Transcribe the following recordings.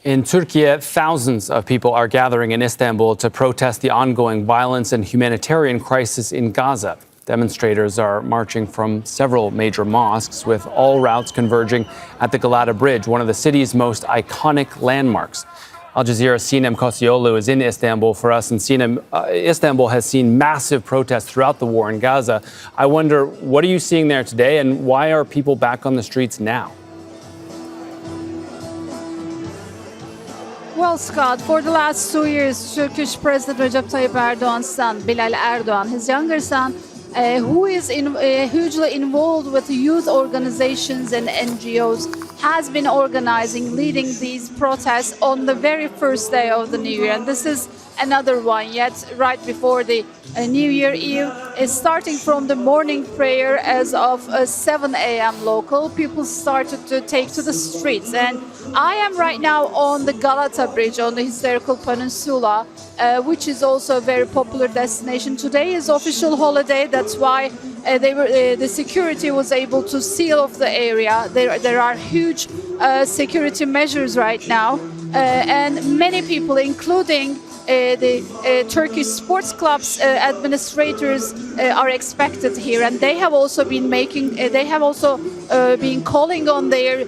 In Turkiye, thousands of people are gathering in Istanbul to protest the ongoing violence and humanitarian crisis in Gaza. Demonstrators are marching from several major mosques, with all routes converging at the Galata Bridge, one of the city's most iconic landmarks. Al Jazeera's Sinem Koseoglu is in Istanbul for us. And Sinem, Istanbul has seen massive protests throughout the war in Gaza. I wonder, what are you seeing there today, and why are people back on the streets now? Well, Scott, for the last 2 years, Turkish President Recep Tayyip Erdogan's son, Bilal Erdogan, his younger son, who is hugely involved with youth organizations and NGOs, has been organizing, leading these protests on the very first day of the New Year. And this is another one, yet right before the New Year Eve, is starting from the morning prayer as of 7 a.m. local. People started to take to the streets, and I am right now on the Galata Bridge on the historical peninsula, which is also a very popular destination. Today is official holiday. That's why the security was able to seal off the area. There are huge security measures right now, and many people, including the Turkish sports clubs administrators, are expected here, and they have also been calling on their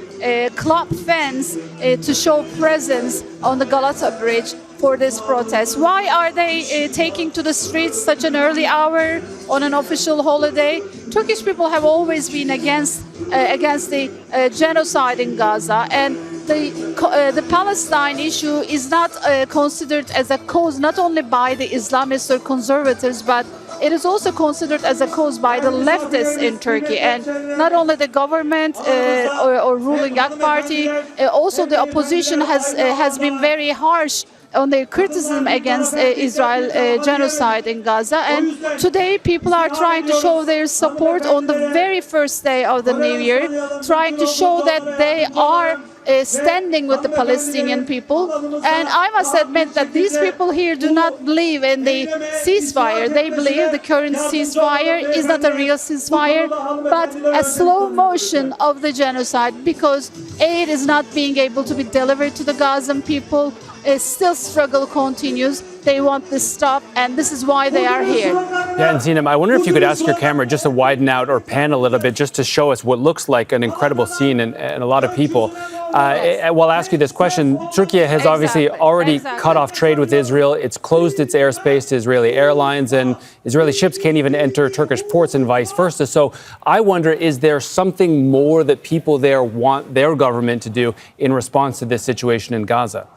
club fans to show presence on the Galata Bridge for this protest. Why are they taking to the streets such an early hour on an official holiday? Turkish people have always been against the genocide in Gaza, and the Palestine issue is not considered as a cause not only by the Islamists or conservatives, but it is also considered as a cause by the leftists in Turkey, and not only the government or ruling AK Party, also the opposition has been very harsh on their criticism against Israel genocide in Gaza. And today people are trying to show their support on the very first day of the New Year, trying to show that they are standing with the Palestinian people. And I must admit that these people here do not believe in the ceasefire. They believe the current ceasefire is not a real ceasefire, but a slow motion of the genocide, because aid is not being able to be delivered to the Gazan people. Still struggle continues. They want this stop, and this is why they are here. Yeah, and Sinem, I wonder if you could ask your camera just to widen out or pan a little bit, just to show us what looks like an incredible scene and a lot of people. Well, I'll ask you this question. Turkey has obviously already cut off trade with Israel. It's closed its airspace to Israeli airlines, and Israeli ships can't even enter Turkish ports and vice versa. So I wonder, is there something more that people there want their government to do in response to this situation in Gaza?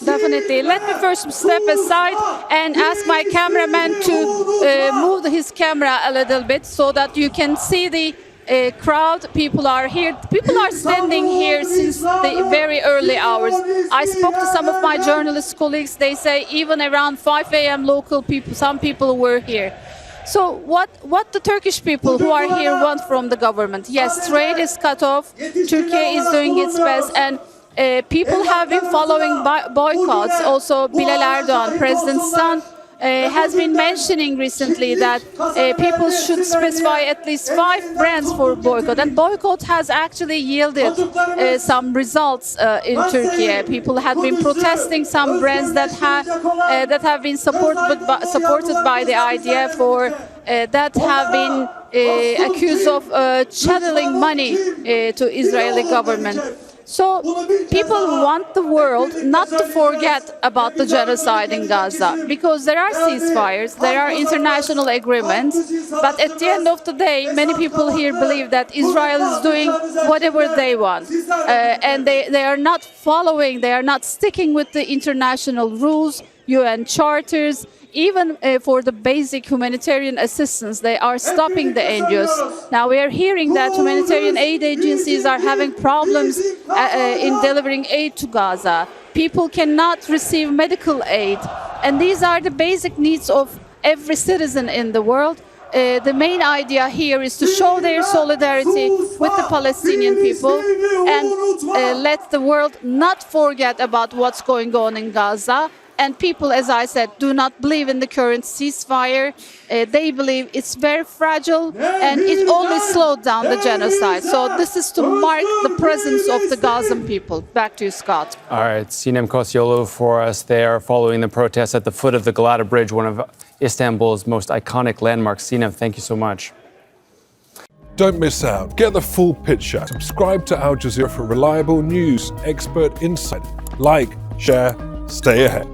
Definitely. Let me first step aside and ask my cameraman to move his camera a little bit so that you can see the crowd. People are here. People are standing here since the very early hours. I spoke to some of my journalist colleagues. They say even around 5 a.m. local people, some people were here. So what the Turkish people who are here want from the government? Yes, trade is cut off. Turkey is doing its best, and people have been following boycotts. Also, Bilal Erdogan, president's son, has been mentioning recently that people should specify at least 5 brands for boycott. And boycott has actually yielded some results in Turkey. People have been protesting some brands that have been supported by the IDF, or that have been accused of channeling money to Israeli government. So people want the world not to forget about the genocide in Gaza, because there are ceasefires, there are international agreements, but at the end of the day, many people here believe that Israel is doing whatever they want, and they are not following, they are not sticking with the international rules, UN charters. Even for the basic humanitarian assistance, they are stopping the NGOs. Now we are hearing that humanitarian aid agencies are having problems in delivering aid to Gaza. People cannot receive medical aid. And these are the basic needs of every citizen in the world. The main idea here is to show their solidarity with the Palestinian people and let the world not forget about what's going on in Gaza, And people, as I said, do not believe in the current ceasefire. They believe it's very fragile and it only slowed down the genocide. So this is to mark the presence of the Gazan people. Back to you, Scott. All right, Sinem Koseoglu for us there following the protests at the foot of the Galata Bridge, one of Istanbul's most iconic landmarks. Sinem, thank you so much. Don't miss out. Get the full picture. Subscribe to Al Jazeera for reliable news, expert insight. Like, share, stay ahead.